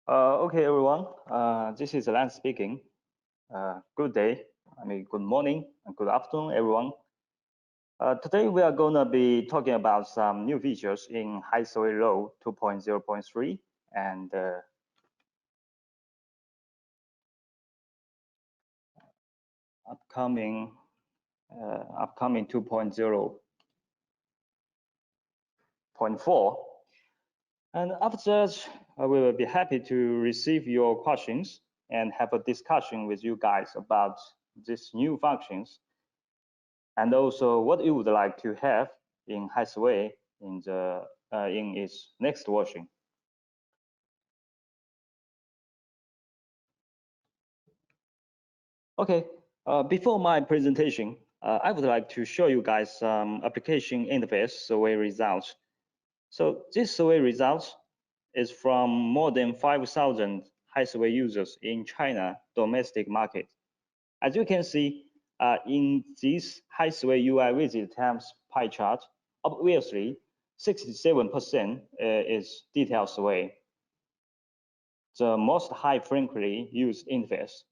Okay, everyone. This is Lance speaking. Good day, good morning, and good afternoon, everyone. Today, we are going to be talking about some new features in Highway Law 2.0.3 and upcoming 2.0.4. And after that, we will be happy to receive your questions and have a discussion with you guys about these new functions and also what you would like to have in Highway in its next version. Okay, before my presentation, I would like to show you guys some application interface survey results. So this survey results is from more than 5,000 Highway users in China domestic market. As you can see, in this Highway UI visit times pie chart, obviously 67% is detailed survey, the most high frequently used interface.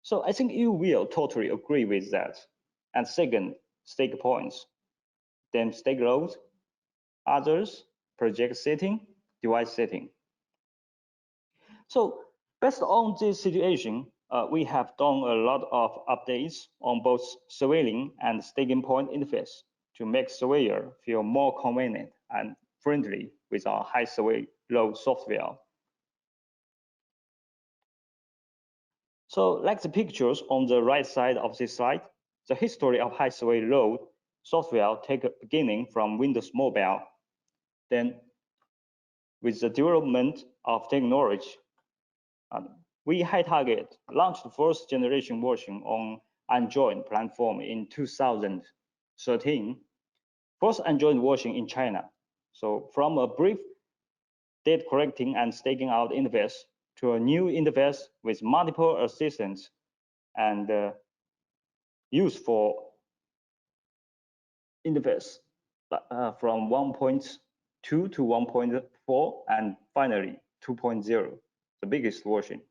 So I think you will totally agree with that. And second, stake points, then stake load, others, project setting, device setting. So based on this situation, we have done a lot of updates on both surveilling and staking point interface to make surveyor feel more convenient and friendly with our high survey load software. So like the pictures on the right side of this slide, the history of high survey load software take a beginning from Windows Mobile. Then with the development of technology, we High Target launched the first generation version on Android platform in 2013, first Android version in China. So from a brief data collecting and staking out interface to a new interface with multiple assistants and used for interface from 1.2 to 1.4 and finally 2.0, the biggest version.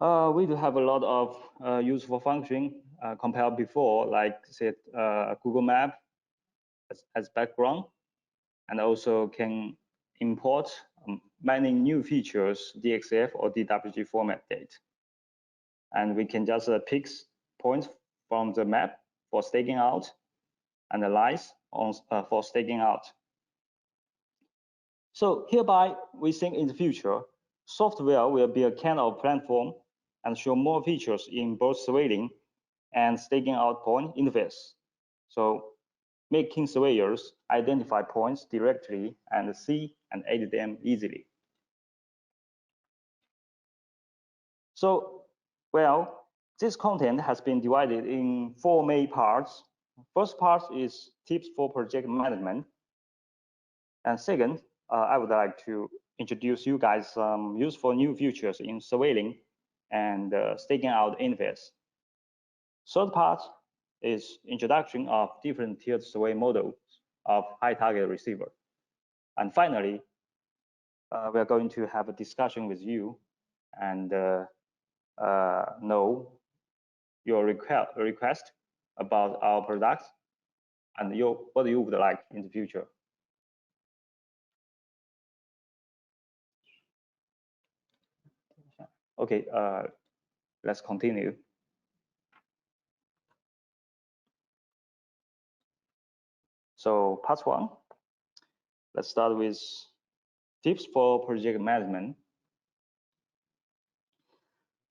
We do have a lot of useful function compared before, like say Google Map as background, and also can import many new features, DXF or DWG format data. And we can just pick points from the map for staking out, analyze on, for staking out. So hereby, we think in the future, software will be a kind of platform and show more features in both surveilling and staking out point interface. So making surveyors identify points directly and see and edit them easily. So, well, this content has been divided in 4 main parts. First part is tips for project management. And second, I would like to introduce you guys some useful new features in surveilling and staking out interface. Third part is introduction of different tiered survey models of high target receiver. And finally, we are going to have a discussion with you and know your request about our products and what you would like in the future. Okay, let's continue. So part 1, let's start with tips for project management.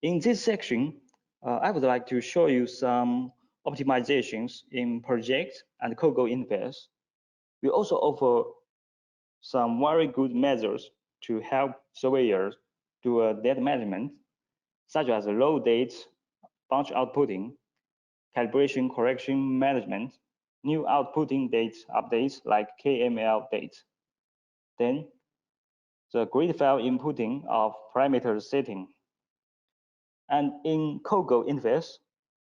In this section, I would like to show you some optimizations in project and Cogo interface. We also offer some very good measures to help surveyors do data management, such as low dates, bunch outputting, calibration correction management, new outputting date updates like KML dates. Then the grid file inputting of parameter setting. And in Cogo interface,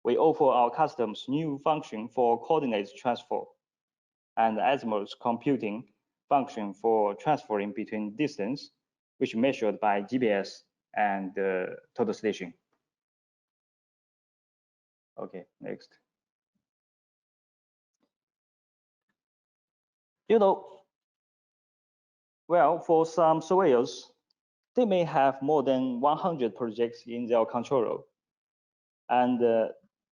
we offer our customers new function for coordinates transfer and azimuth computing function for transferring between distance, which measured by GPS and the total station. Okay, next. Well, for some surveyors, they may have more than 100 projects in their control. And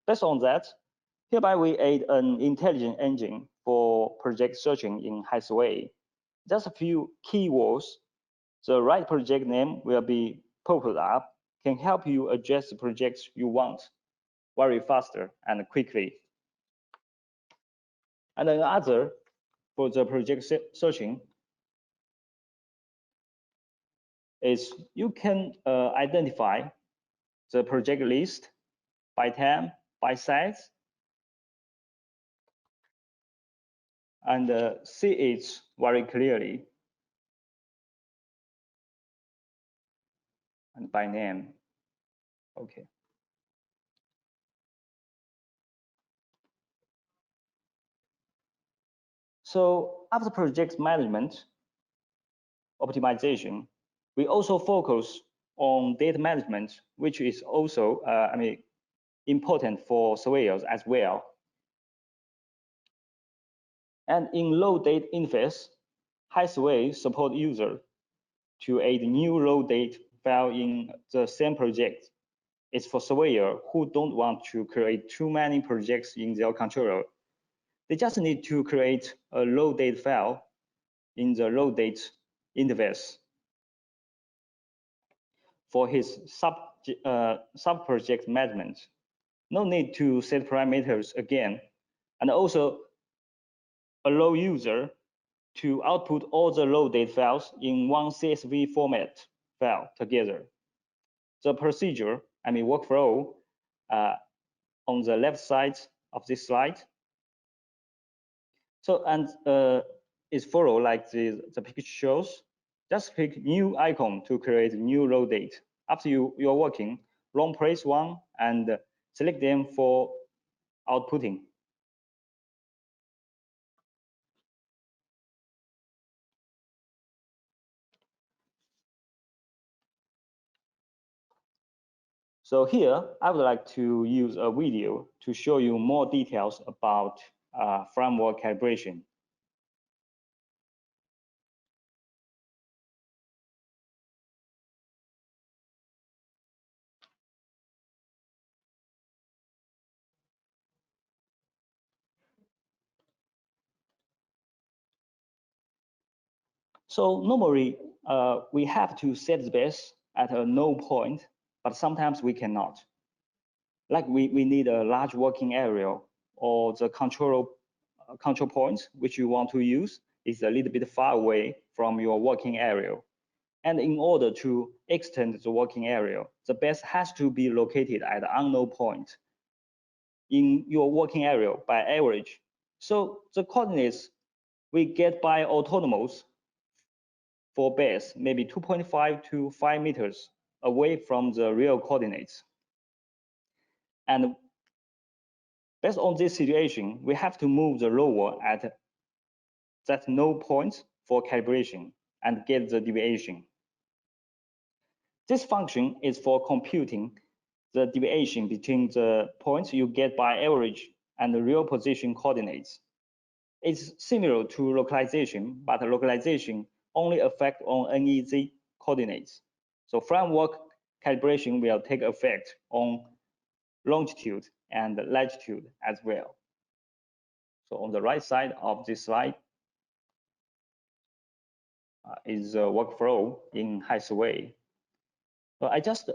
based on that, hereby we add an intelligent engine for project searching in Highway. Just a few keywords. The right project name will be popped up, can help you adjust the projects you want very faster and quickly. And another for the project searching is you can identify the project list by time, by size, and see it very clearly, and by name. Okay. So after project management optimization, we also focus on data management, which is also important for surveyors as well. And in low date interface, Highway support user to add new raw data file in the same project. It's for surveyor who don't want to create too many projects in their controller. They just need to create a raw data file in the raw data interface for his sub-project management. No need to set parameters again, and also allow user to output all the raw data files in one CSV format file together. The procedure, workflow, on the left side of this slide. So, and is follow like the picture shows. Just click new icon to create new raw date. After you're working, long press one and select them for outputting. So here, I would like to use a video to show you more details about framework calibration. So normally, we have to set the base at a no point, but sometimes we cannot. Like we need a large working area, or the control points which you want to use is a little bit far away from your working area. And in order to extend the working area, the base has to be located at an unknown point in your working area by average. So the coordinates we get by autonomous for base maybe 2.5 to 5 meters away from the real coordinates. And based on this situation, we have to move the rover at that no point for calibration and get the deviation. This function is for computing the deviation between the points you get by average and the real position coordinates. It's similar to localization, but localization only affects on NEZ coordinates. So framework calibration will take effect on longitude and latitude as well. So on the right side of this slide is a workflow in Highway. So I just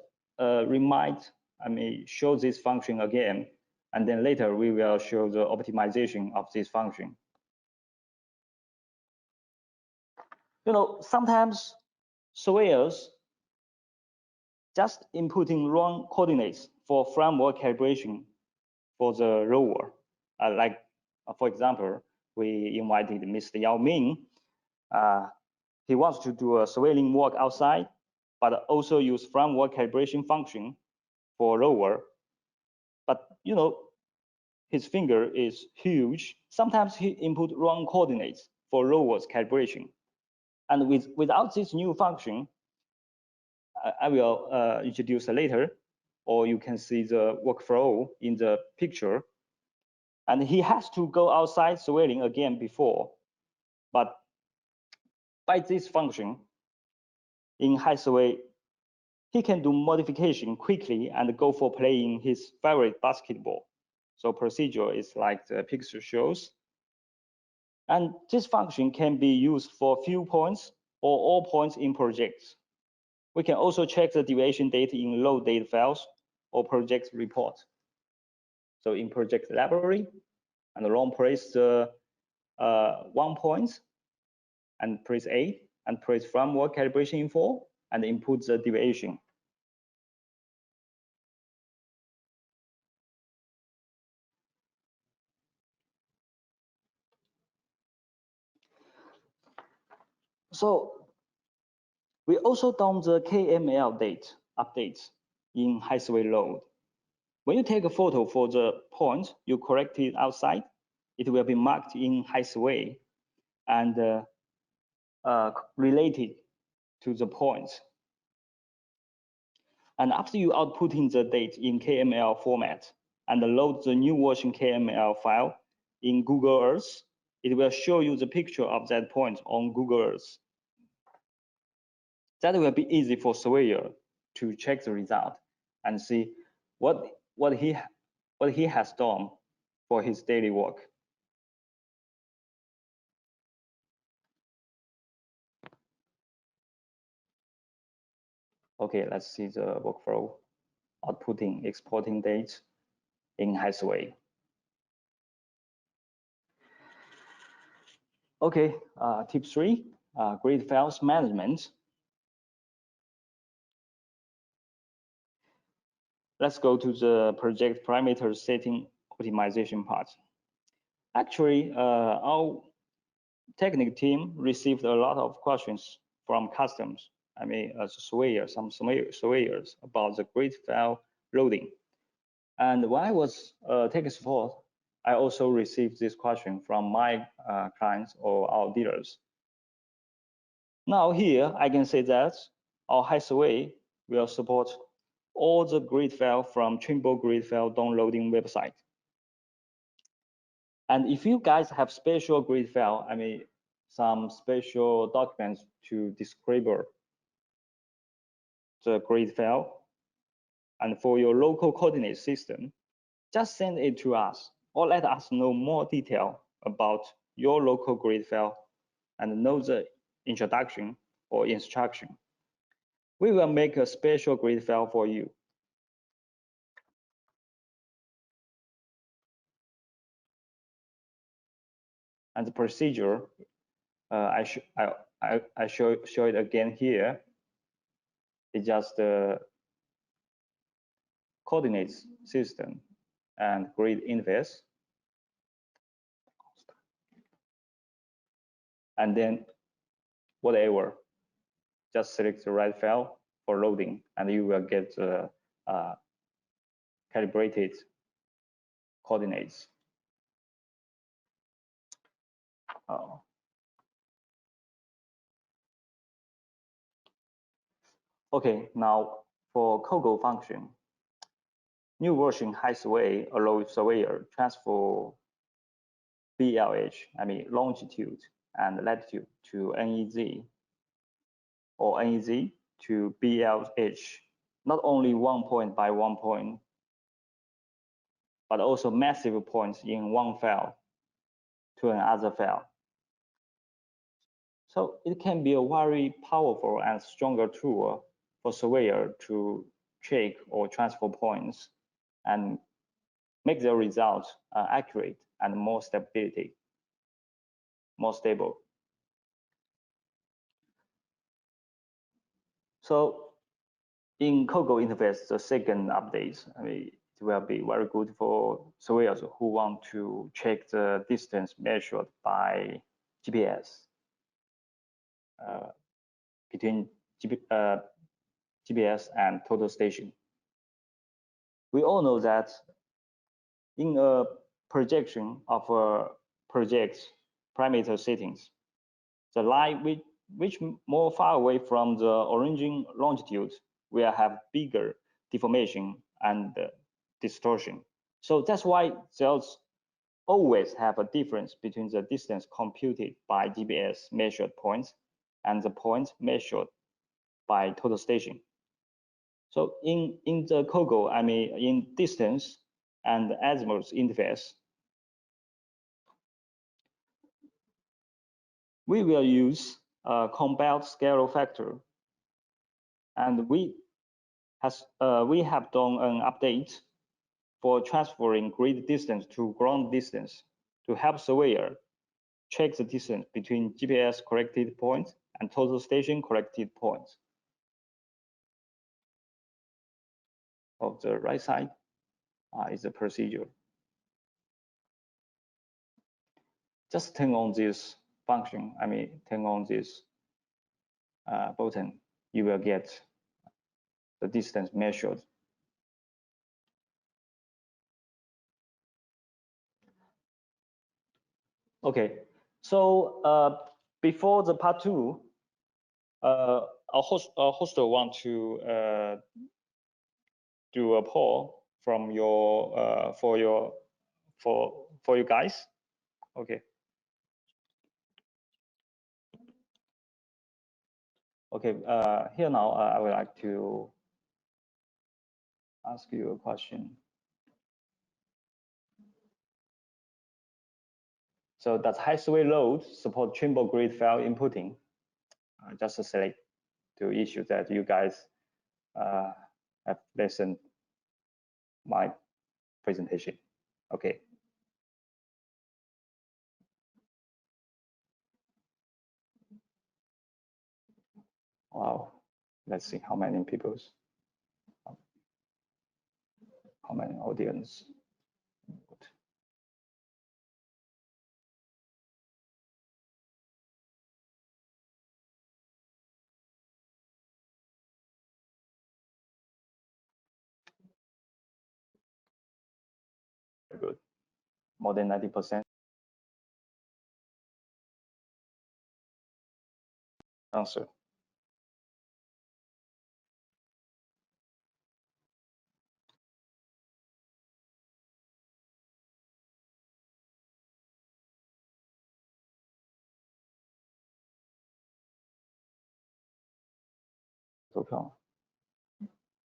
show this function again, and then later we will show the optimization of this function. Sometimes surveyors just inputting wrong coordinates for framework calibration for the rover. For example, we invited Mr. Yao Ming. He wants to do a surveying work outside, but also use framework calibration function for rover. But his finger is huge. Sometimes he input wrong coordinates for Forewords calibration. And without this new function, I will introduce later, or you can see the workflow in the picture. And he has to go outside surveilling again before, but by this function in HiSurvey, he can do modification quickly and go for playing his favorite basketball. So procedure is like the picture shows. And this function can be used for few points or all points in projects. We can also check the deviation data in low data files or project report. So in project library, and long press the 1 point and press A and press framework calibration info and input the deviation. So we also done the KML date updates in HiSurvey load. When you take a photo for the point you corrected outside, it will be marked in HiSurvey and related to the points. And after you outputting the date in KML format and load the new version KML file in Google Earth, it will show you the picture of that point on Google Earth. That will be easy for surveyor to check the result and see what he has done for his daily work. Okay, let's see the workflow, outputting, exporting dates in HiSurvey. Okay, tip 3, grid files management. Let's go to the project parameter setting optimization part. Actually, our technical team received a lot of questions from customers, some surveyors about the grid file loading. And when I was taking support, I also received this question from my clients or our dealers. Now here, I can say that our HiSurvey will support all the grid file from Trimble grid file downloading website. And if you guys have special grid file, some special documents to describe the grid file, and for your local coordinate system, just send it to us or let us know more detail about your local grid file and know the introduction or instruction. We will make a special grid file for you. And the procedure, I show it again here. It's just the coordinates system and grid interface. And then whatever, just select the right file for loading and you will get the calibrated coordinates. Okay, now for COGO function, new version HiSurvey allows surveyor transfer BLH, longitude and latitude to NEZ or NEZ to BLH, not only 1 point by 1 point, but also massive points in one file to another file. So it can be a very powerful and stronger tool for surveyor to check or transfer points and make the results accurate and more stable. So in COGO interface, the second update, it will be very good for surveyors who want to check the distance measured by GPS between GPS and total station. We all know that in a projection of a project's parameter settings, The line which more far away from the origin longitude will have bigger deformation and distortion. So that's why there's always have a difference between the distance computed by GPS measured points and the points measured by total station. So in the COGO, I mean in distance and azimuth interface, we will use a compiled scalar factor, and we have done an update for transferring grid distance to ground distance to help surveyor check the distance between GPS corrected points and total station corrected points. Of the right side is the procedure. Just turn on this function, I mean, turn on this button, you will get the distance measured. Okay, so before the part 2, a hoster want to do a poll from your for you guys. Okay. Okay. Here now, I would like to ask you a question. So does high-sway load support Trimble grid file inputting? Just select two issues that you guys have listened my presentation. Okay. Wow. Let's see how many people's, how many audience. Very good. More than 90%. Answer.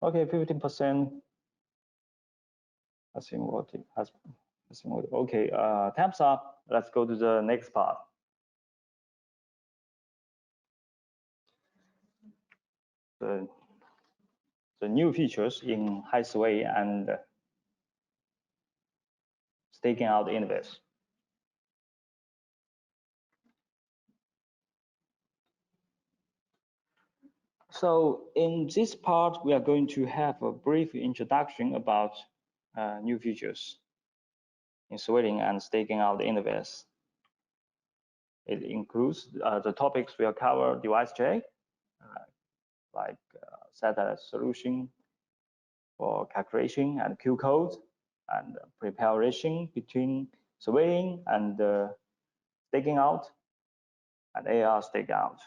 Okay, 15%. I think what it has. Okay, time's up. Let's go to the next part. The new features in high sway and staking out interface. So in this part, we are going to have a brief introduction about new features in switching and staking out interface. It includes the topics we'll cover: device check, like satellite solution for calculation and Q code, and preparation between surveying and staking out, and AR stakeout.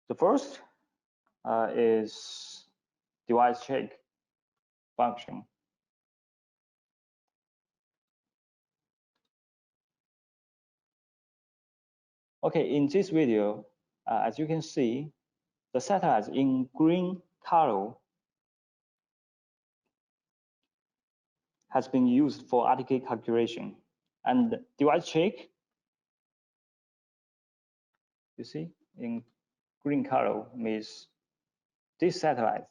The first is device check function. Okay, in this video, as you can see, the satellites in green color has been used for RTK calculation, and device check, you see, in green color means this satellite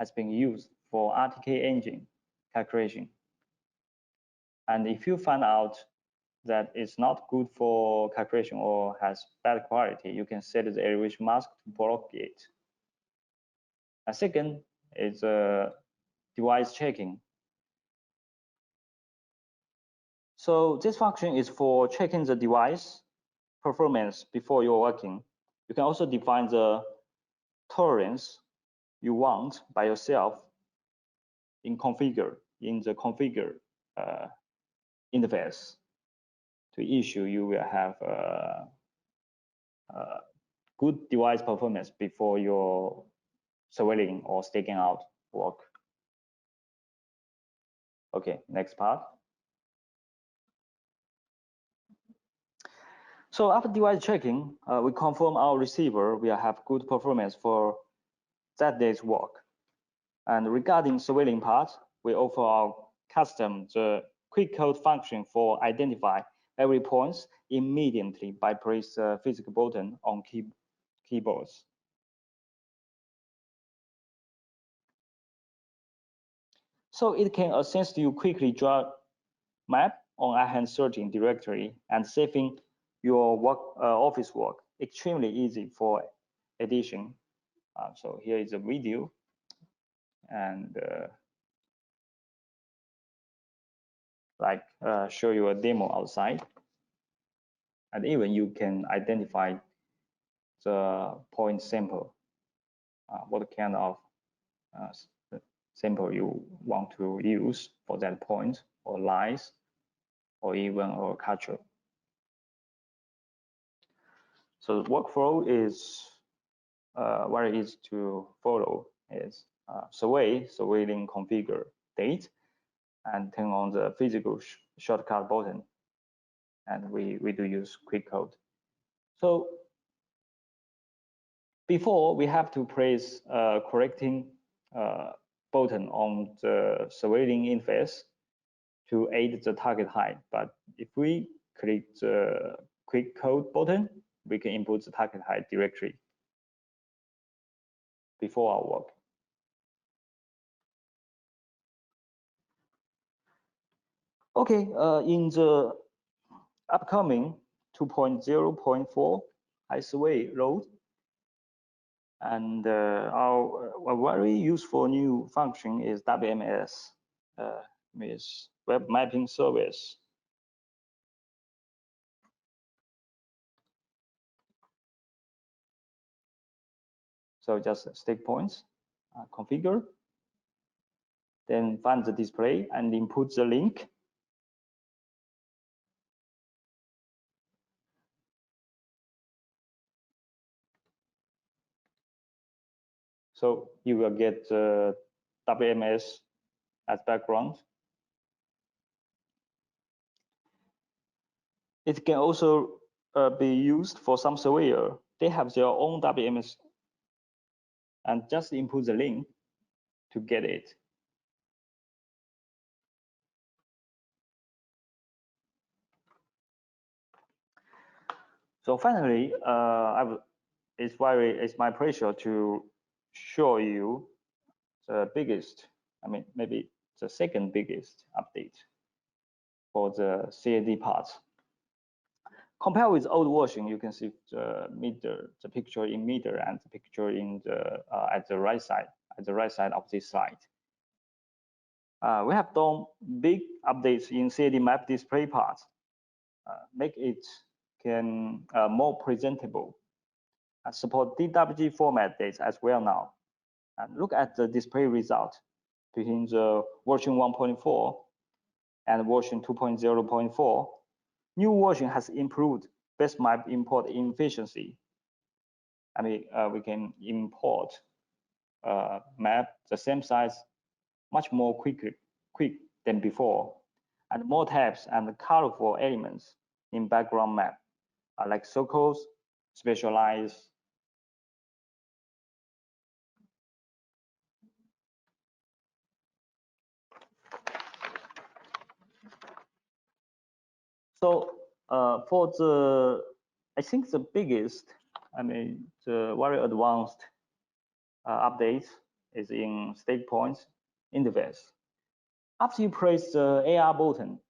has been used for RTK engine calculation. And if you find out that it's not good for calculation or has bad quality, you can set the elevation mask to block it. A second is device checking. So this function is for checking the device performance before you're working. You can also define the tolerance you want by yourself in the configure interface. To issue, you will have good device performance before your surveilling or staking out work. Okay, next part. So after device checking, we confirm our receiver will have good performance for that day's work. And regarding surveilling part, we offer our custom the quick code function for identify every points immediately by press the physical button on keyboards. So it can assist you quickly draw map on a hand searching directory and saving your work office work extremely easy for edition. So here is a video and show you a demo outside, and even you can identify the point sample, what kind of sample you want to use for that point, or lines, or even a capture. So the workflow is very easy to follow. Is surveilling configure date, and turn on the physical shortcut button, and we do use quick code. So before we have to press correcting button on the surveilling interface to aid the target height, but if we click the quick code button, we can input the target height directly before our work. Okay, in the upcoming 2.0.4 ISWay load, and our very useful new function is WMS, means Web Mapping Service. So just stake points, configure, then find the display and input the link. So you will get WMS as background. It can also be used for some surveyor. They have their own WMS, and just input the link to get it. So finally, it's my pleasure to show you the biggest, maybe the second biggest update for the CAD parts. Compared with old version, you can see the picture in middle and the picture in the at the right side of this slide. We have done big updates in CAD map display parts, make it more presentable, and support DWG format dates as well now. And look at the display result between the version 1.4 and version 2.0.4. New version has improved best map import efficiency. We can import map the same size much more quick than before, and more tabs and colorful elements in background map, like circles, specialized. So for I think the biggest, the very advanced updates is in stake points interface. After you press the AR button,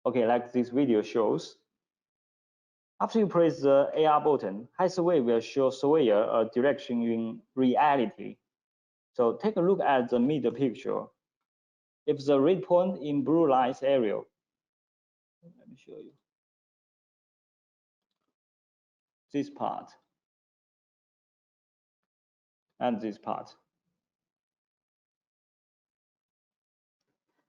okay, like this video shows, after you press the AR button, HiSurvey will show surveyor a direction in reality. So take a look at the middle picture. if the read point in blue line is aerial, let me show you this part and this part.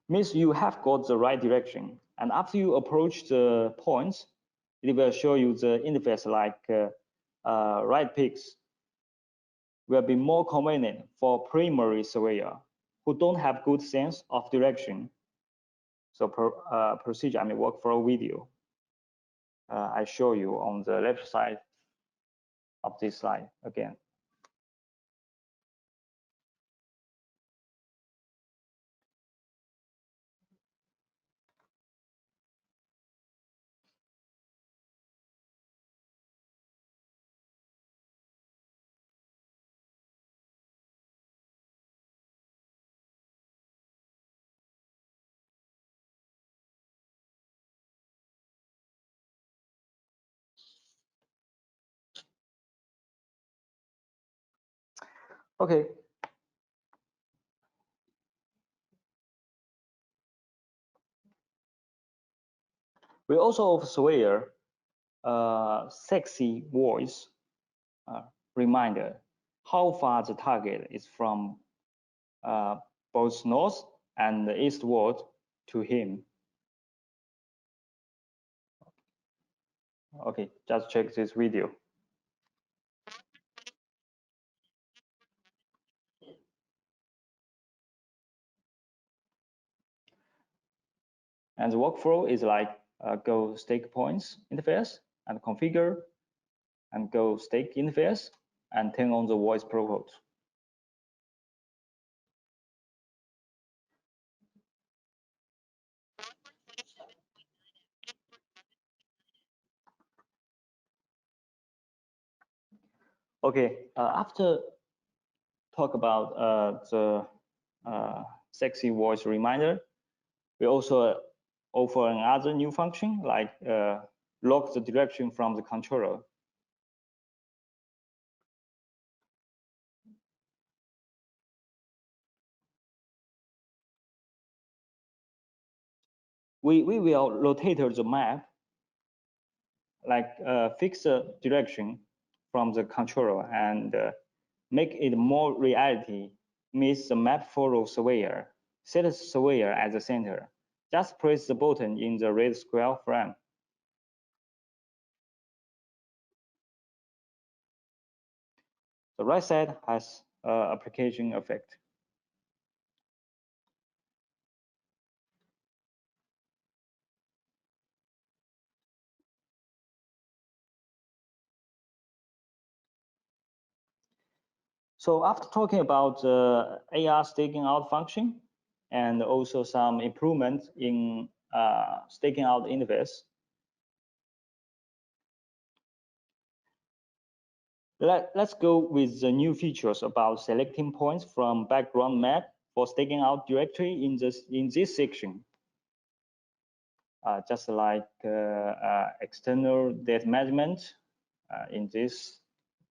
Means you have got the right direction. And after you approach the points, it will show you the interface like right picks will be more convenient for primary surveyor who don't have good sense of direction. So procedure, workflow video, I show you on the left side of this slide again. Okay. We also offer surveyor sexy voice reminder how far the target is from both north and eastward to him. Okay, just check this video. And the workflow is like go stake points interface and configure, and go stake interface and turn on the voice protocol. Okay, after talk about the sexy voice reminder, we also offer another new function like lock the direction from the controller. We will rotate the map, like fix the direction from the controller and make it more reality. Means the map follow surveyor. Set the surveyor at the center. Just press the button in the red square frame. The right side has application effect. So after talking about the AR staking out function and also some improvement in staking out interface, let's go with the new features about selecting points from background map for staking out directory in this section. Just like external data management, in this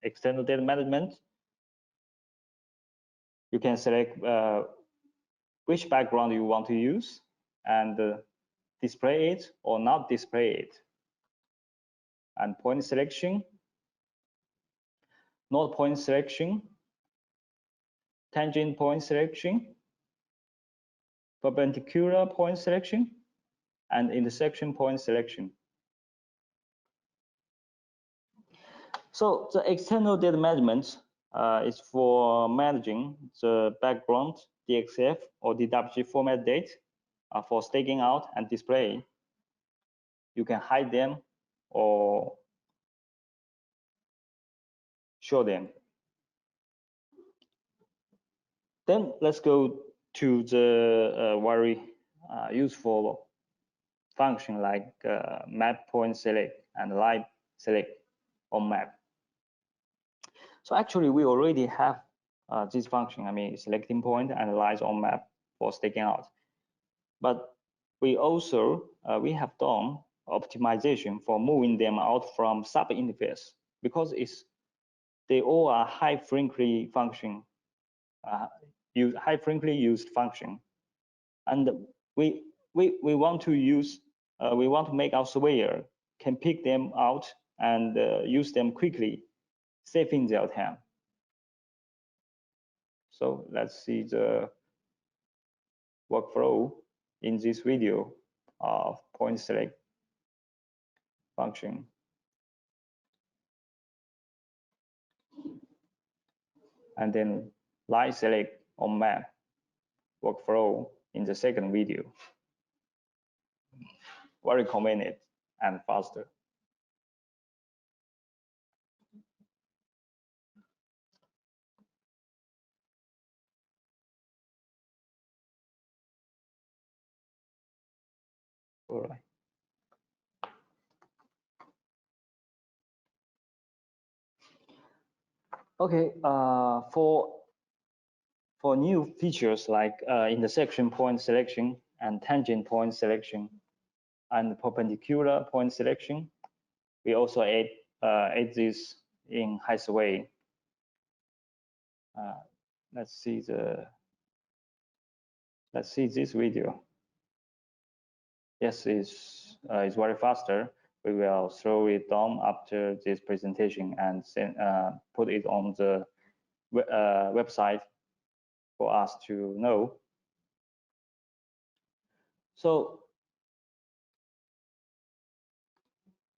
external data management, you can select which background you want to use and display it or not display it. And point selection, node point selection, tangent point selection, perpendicular point selection, and intersection point selection. So the external data management is for managing the background DXF or DWG format data for staking out and display. You can hide them or show them. Then let's go to the very useful function like map point select and live select on map. So actually we already have this function, selecting point and live on map for staking out. But we also we have done optimization for moving them out from sub interface because they all are high frequently function, high frequently used function. and we want to use we want to make our surveyor can pick them out and use them quickly, saving their time. So let's see the workflow in this video of point select function. And then line select on map workflow in the second video. Very convenient and faster. All right. Okay, for new features like intersection point selection and tangent point selection and perpendicular point selection, we also add this in Highway. Let's see this video. Yes, it's very faster. We will slow it down after this presentation and send, put it on the website for us to know. So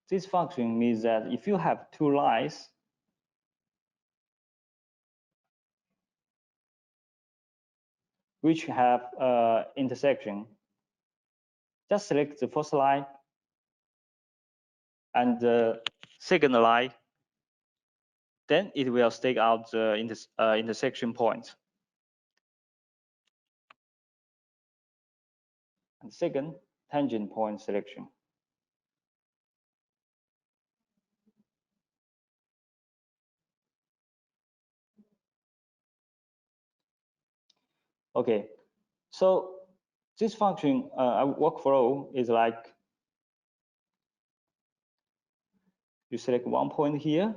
this function means that if you have two lines, which have intersection, just select the first line and the second line, then it will stake out the intersection point. And second, tangent point selection. Okay, so this function workflow is like you select one point here,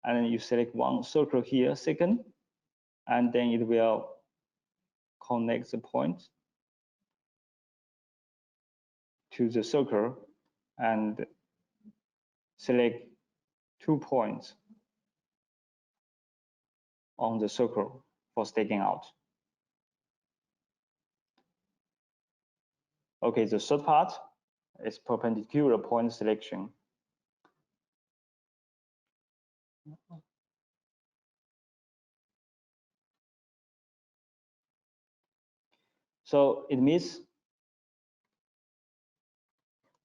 and then you select one circle here second, and then it will connect the point to the circle and select 2 points on the circle for staking out. Okay, the third part is perpendicular point selection. So it means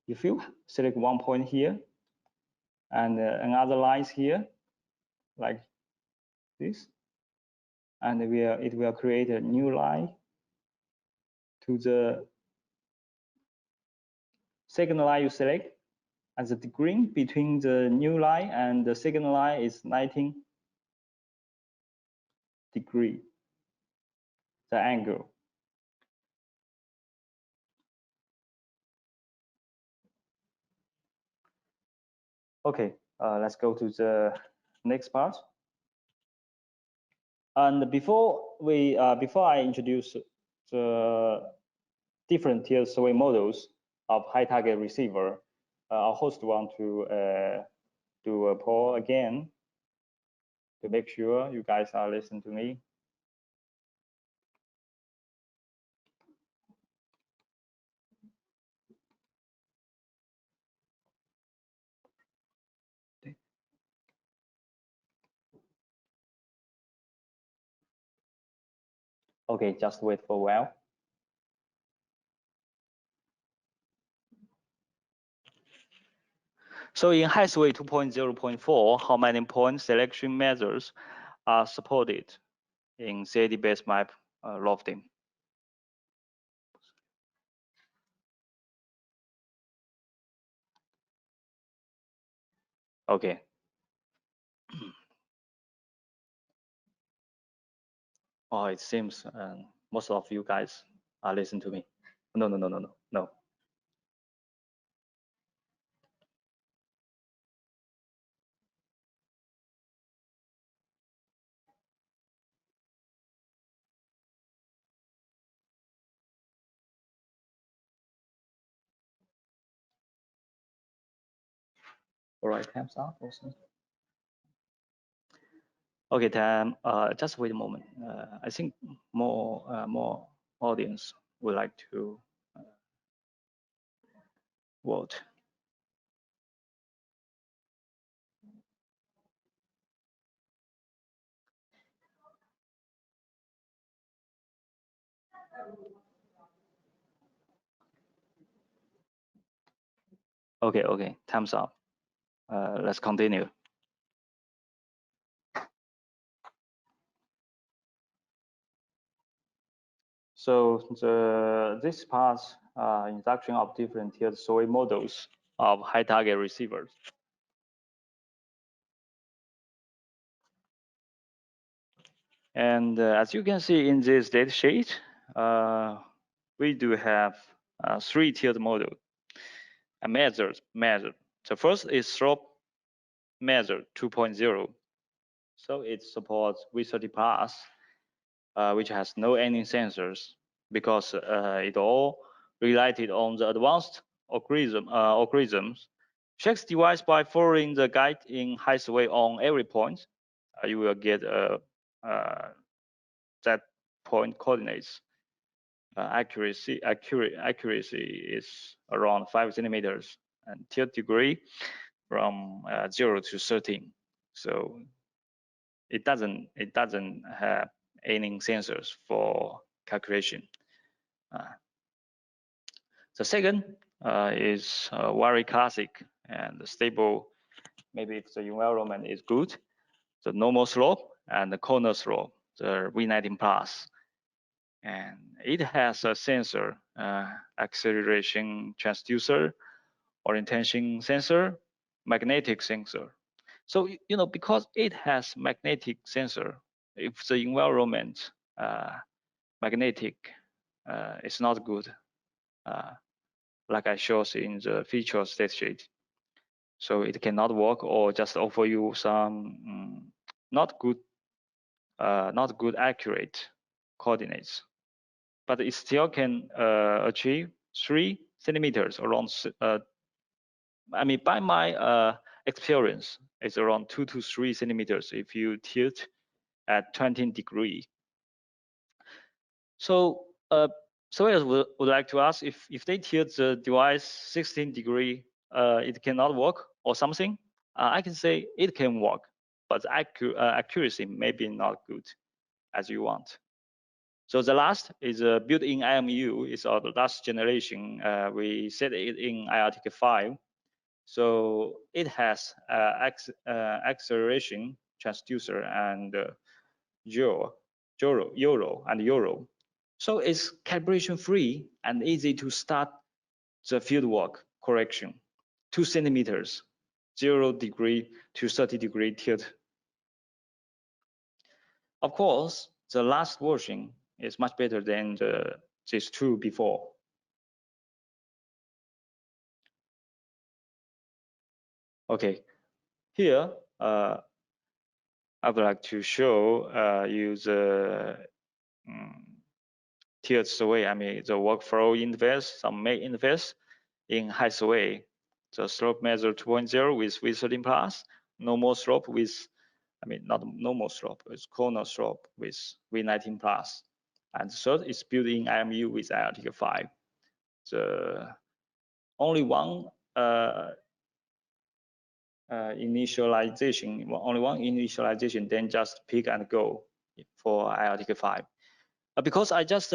if you select one point here and another lines here, like this, and it will create a new line to the second line you select, and the degree between the new line and the second line is 19 degree, the angle. Okay, let's go to the next part. And before I introduce the different tier survey models of high target receiver, our host want to do a poll again to make sure you guys are listening to me. Okay, just wait for a while. So in Highway 2.0.4, how many point selection methods are supported in CAD-based map lofting? Okay. Oh, it seems most of you guys are listening to me. No. All right, time's up also. Okay, time. Just wait a moment. I think more audience would like to vote. Okay, time's up. Let's continue. So this part introduction of different tiered survey models of high target receivers. And as you can see in this data sheet, we do have 3 tiered model measures. The first is slope measure 2.0. So it supports V30 plus, which has no any sensors because it all related on the advanced algorithms. Checks device by following the guide in high sway on every point. You will get that point coordinates. Accuracy is around 5 centimeters and tilt degree from 0 to 13. So it doesn't have any sensors for calculation. The second is very classic and stable. Maybe if the environment is good, the normal slope and the corner slope, the V19 plus. And it has a sensor, acceleration transducer, orientation sensor, magnetic sensor. So because it has magnetic sensor, if the environment magnetic is not good, like I showed in the feature state sheet, so it cannot work or just offer you some not good accurate coordinates, but it still can achieve 3 centimeters around. I mean, by my experience, it's around 2 to 3 centimeters if you tilt at 20 degrees. So surveyors would like to ask if they tilt the device 16 degree, it cannot work or something. I can say it can work, but accuracy may be not good as you want. So the last is a built-in IMU. It's our last generation. We set it in IRTK 5. So it has acceleration transducer and Euro. So it's calibration free and easy to start the fieldwork correction. 2 centimeters, 0 degree to 30 degree tilt. Of course, the last version is much better than these 2 before. Okay, here I would like to show you the tiered survey. I mean the workflow interface, some main interface in high survey. The slope measure 2.0 with V13 plus, normal slope with, I mean not normal slope, it's corner slope with V19 plus. And third is built-in IMU with IRTK 5. The only one initialization, then just pick and go for IRTK 5. Because I just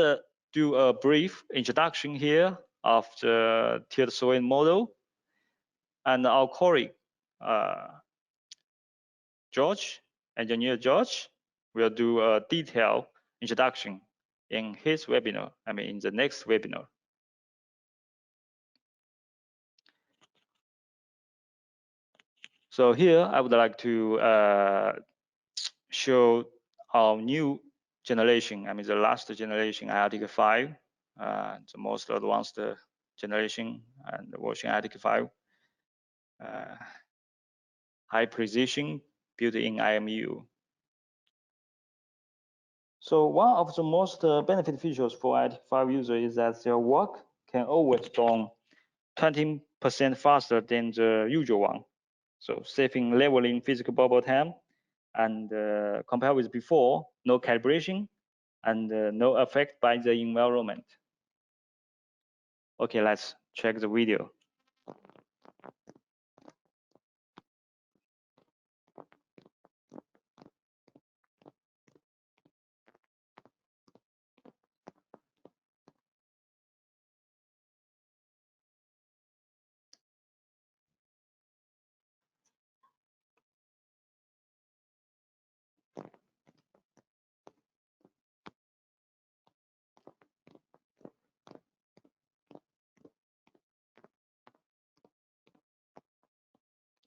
do a brief introduction here of the tiered survey model, and our colleague engineer George, will do a detailed introduction in his webinar, I mean in the next webinar. So here I would like to show our new generation, I mean the last generation IRTK 5, the most advanced generation and the version IRTK 5. High precision built-in IMU. So one of the most benefit features for IRTK 5 user is that their work can always done 20% faster than the usual one. So saving leveling physical bubble time, and compared with before, no calibration and no effect by the environment. Okay, let's check the video.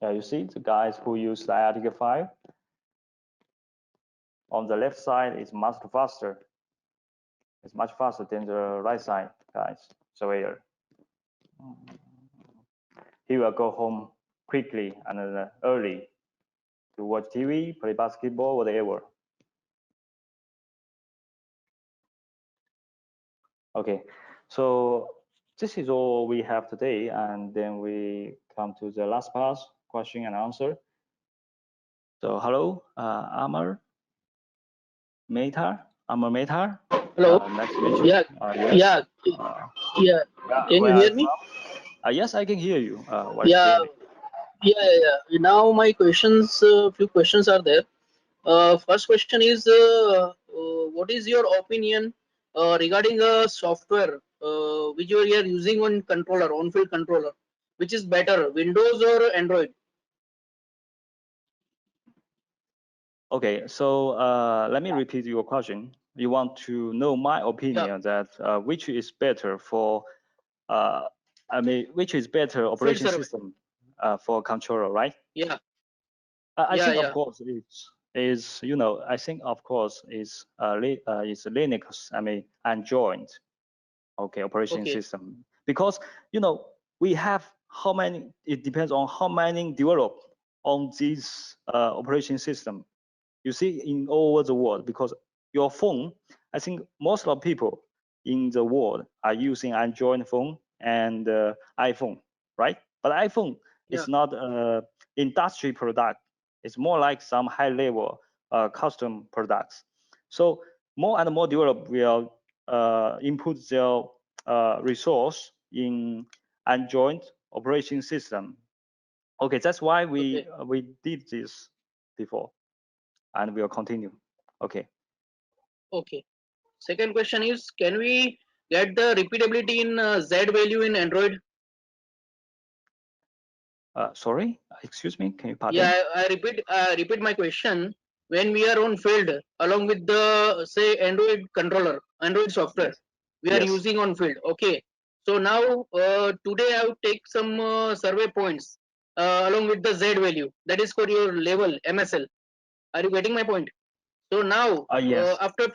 You see the guys who use the IRTK 5 on the left side is much faster. It's much faster than the right side guys. Surveyor. He will go home quickly and early to watch TV, play basketball, whatever. Okay, so this is all we have today, and then we come to the last part, question and answer. So hello, Amar Mehta. Hello. Nice to meet you. Yeah. Yes. Yeah. Can you hear me? Yes, I can hear you. Yeah. Yeah. Now my questions, few questions are there. First question is, what is your opinion regarding a software which you are using on controller, on-field controller, which is better, Windows or Android? Okay, so let me repeat your question. You want to know my opinion that which is better for, which is better operation system for controller, right? Yeah. I think of course is you know I think of course is Linux. Android. Okay, operation system, because you know we have how many. It depends on how many develop on this operation system. You see in all over the world, because your phone, I think most of people in the world are using Android phone and iPhone, right? But iPhone is not industry product. It's more like some high level custom products. So more and more develop will input their resource in Android operation system. Okay, that's why we did this before, and we'll continue. Okay. Okay. Second question is, can we get the repeatability in Z value in Android? Sorry, excuse me, can you pardon? Yeah, I repeat my question. When we are on field along with the say Android controller, Android software, we are using on field. Okay. So now today I will take some survey points along with the Z value. That is for your level MSL. Are you getting my point? So now after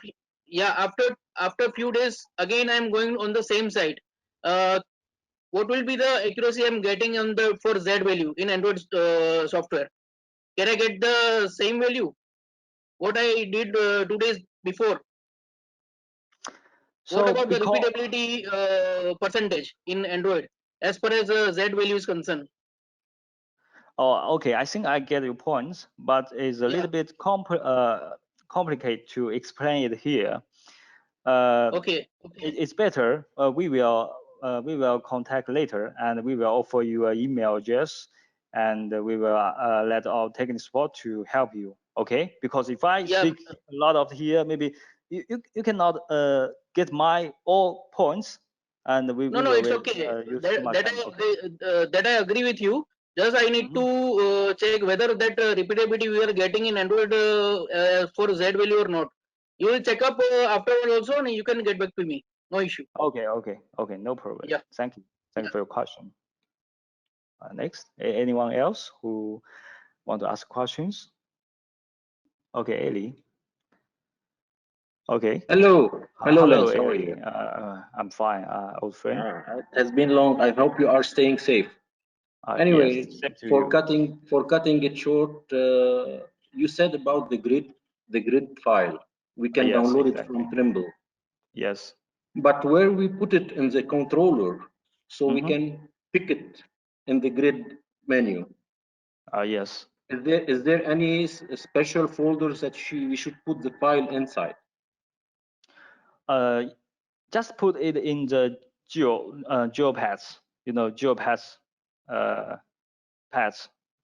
few days again I am going on the same site. What will be the accuracy I'm getting on the for Z value in Android software? Can I get the same value what I did 2 days before? So what about the repeatability percentage in Android as far as Z value is concerned? Oh, okay. I think I get your points, but it's a little bit complicated to explain it here. It's better. We will contact later, and we will offer you an email address, and we will let our technical support to help you. Okay? Because if I speak a lot of here, maybe you cannot get my all points, and we will it's okay. use too much time. That I agree with you. Just I need to check whether that repeatability we are getting in Android for Z value or not. You will check up afterward also, and you can get back to me. No issue. Okay, no problem. Yeah. Thank you for your question. Next, anyone else who want to ask questions? Okay, Ellie. Okay. Hello, Lens. How are Ellie. you? I'm fine, old friend. It has been long. I hope you are staying safe. Anyway, yes, for cutting it short, you said about the grid file. We can download it from Trimble. Yes. But where we put it in the controller, so we can pick it in the grid menu. Yes. Is there any special folders that we should put the file inside? Just put it in the geopaths. You know, geopaths,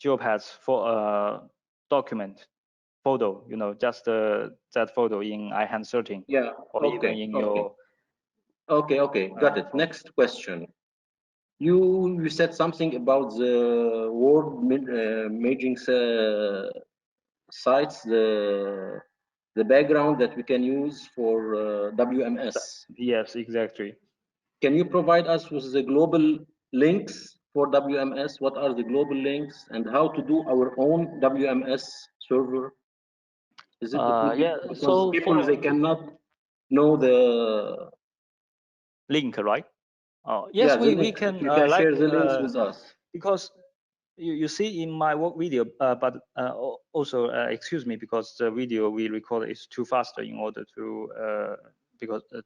geopaths for document photo. You know, just that photo in iHand setting. Yeah. Or even in your. Okay. Got it. Next question. You said something about the word merging sites, the background that we can use for WMS. Yes, exactly. Can you provide us with the global links for WMS? What are the global links and how to do our own WMS server? Is it Yeah, because so people they cannot know the link, right? yeah, Yes, the we links. If can you can like share the links with us. because you see in my work video, but also excuse me, because the video we record is too fast in order to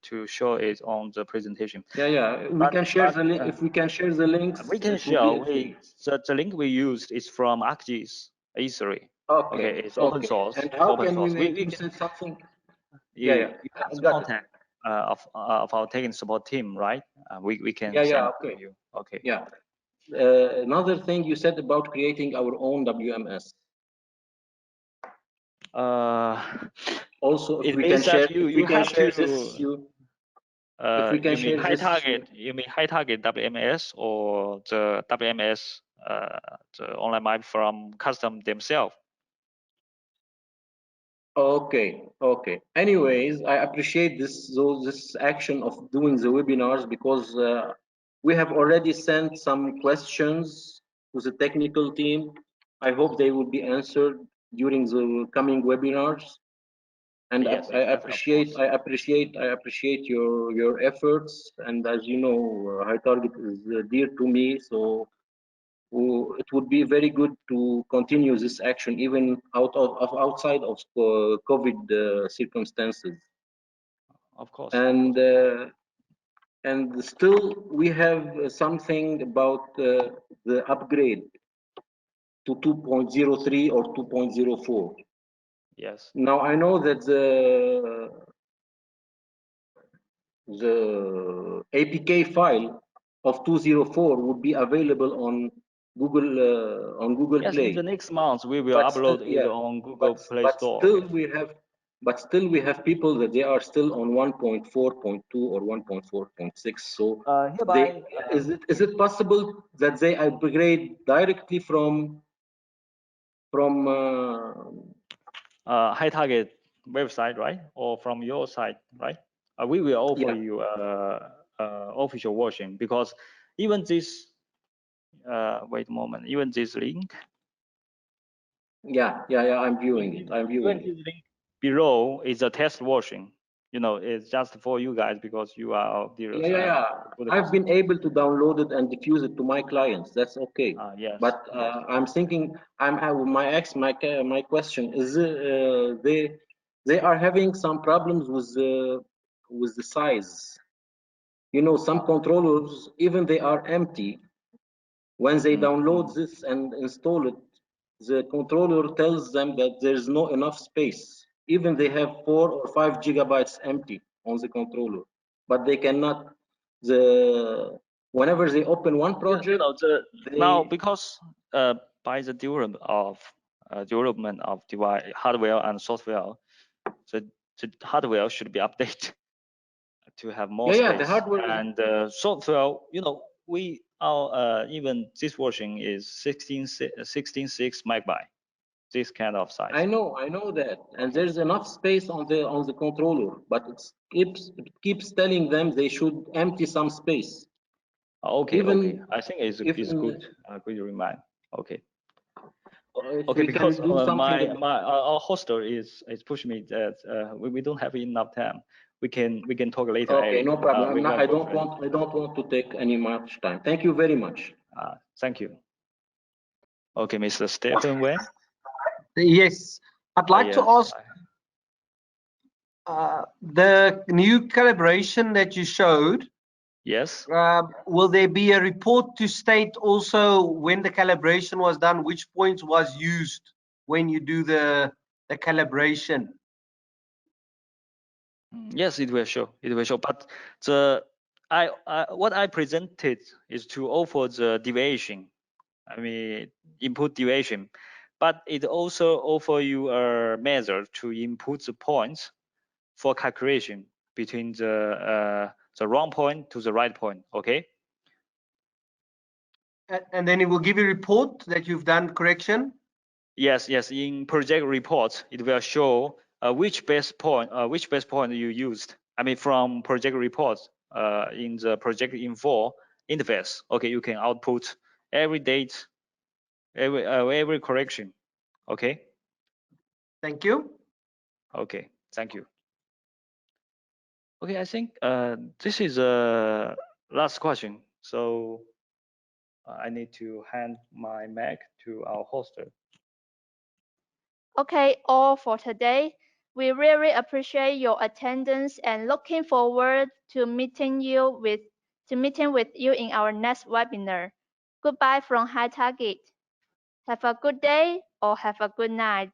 to show it on the presentation. Yeah. We can share the link. If we can share the links, we can it will be share. The link we used is from ArcGIS E3. okay. It's open source. And how Open can we source. make We you said something? you have I the got it. contact of our technical support team, right? We can send Okay. to you. Okay. Yeah. Another thing you said about creating our own WMS. Also, if we can share, if we can share this, if we can you mean share high this, target? You mean high target WMS or the WMS, the online map from custom themselves? Okay. Anyways, I appreciate this action of doing the webinars because we have already sent some questions to the technical team. I hope they will be answered during the coming webinars. And Yes, I of course. appreciate your efforts. And as you know, High Target is dear to me, so it would be very good to continue this action even outside of COVID circumstances. Of course. And still we have something about the upgrade to 2.03 or 2.04. Yes. Now I know that the APK file of 204 would be available on Google Yes, in Play. the next month we will upload it on Google Play Store. But still we have people that they are still on 1.4.2 or 1.4.6. So hereby, is it possible that they upgrade directly from high target website, right? Or from your site, right? We will offer you official version because even this wait a moment, even this link. I'm viewing it. Even this link below is a test version. You know, it's just for you guys because you are our dealers. I've been able to download it and diffuse it to my clients. That's okay. Yes. But I'm thinking, my question is, they are having some problems with the size. You know, some controllers, even they are empty. When they download this and install it, the controller tells them that there's no enough space. Even they have 4 or 5 gigabytes empty on the controller, but they cannot. Whenever they open one project, now because by the development of device hardware and software, the hardware should be updated to have more space. The hardware and software, you know, even this version is 16.6 megabyte, this kind of size. I know that, and there's enough space on the controller, but it keeps telling them they should empty some space. Okay. I think it's good. Good remind. Okay. Because our hoster is pushing me that we don't have enough time. We can talk later. Okay, no problem. I don't want to take any much time. Thank you very much. Thank you. Okay, Mr. Stephen Wen. Yes, I'd like to ask the new calibration that you showed. Yes. Will there be a report to state also when the calibration was done, which points was used when you do the calibration? Yes, it will show. It will show. But what I presented is to offer the deviation. I mean, input deviation, but it also offer you a method to input the points for calculation between the wrong point to the right point. Okay. And then it will give you a report that you've done correction. Yes, yes. In project report, it will show which best point you used. I mean, from project reports in the project info interface. Okay, you can output every date, every correction. Okay. Thank you. Okay. Thank you. Okay, I think this is a last question. So I need to hand my mic to our hoster. Okay, all for today. We really appreciate your attendance and looking forward to meeting with you in our next webinar. Goodbye from High Target. Have a good day or have a good night.